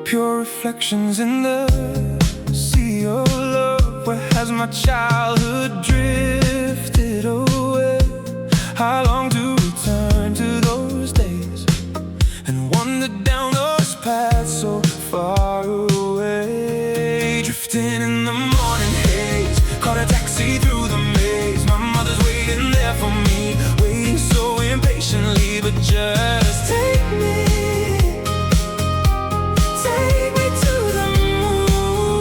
Pure reflections in the sea of love. Where has my childhood drifted away? I long to return to those days and wander down those paths so far away. Drifting in the morning haze, caught a taxi through the maze. My mother's waiting there for me, waiting so impatiently. But just take me to the moon.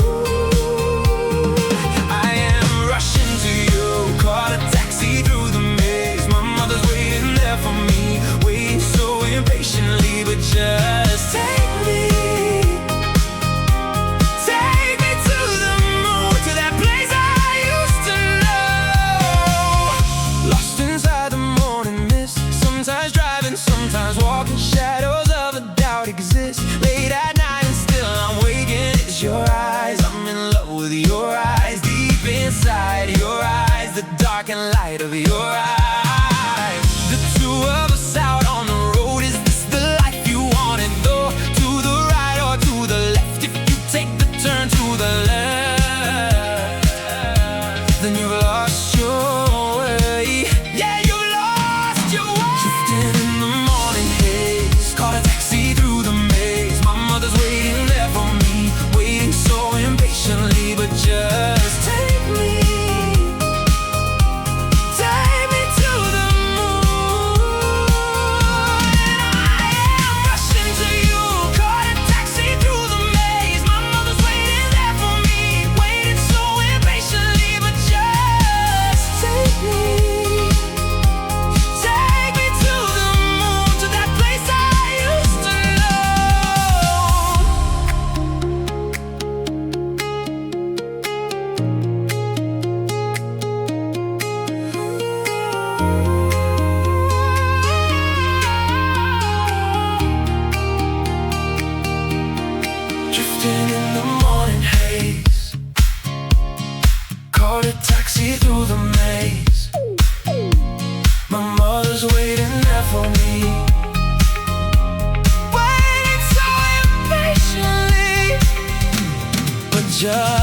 I am rushing to you, caught a taxi through the maze. My mother's waiting there for me, waiting so impatiently. But just take me to the moon, to that place I used to know. Lost inside the morning mist, sometimes driving, sometimes walking. Shadows of a doubt exist late at night, and still I'm waking. It's your eyes, I'm in love with your eyes. Deep inside your eyes, the dark and light of your eyes. The two of us out on the road, is this the life you wanted? Go to the right or to the left. If you take the turn to the left, then you've lost your way. Yeah, you lost your way. Drifting in the morning haze, caught a taxi through the maze. My mother's waiting there for me, waiting so impatiently. But just take me to the moon. I am rushing to you, caught a taxi through the maze. My mother's waiting there for me, waiting so impatiently. But just take me to the moon, to that place I used to Drifting in the morning haze, caught a taxi through the maze. My mother's waiting there for me, waiting so impatiently. But just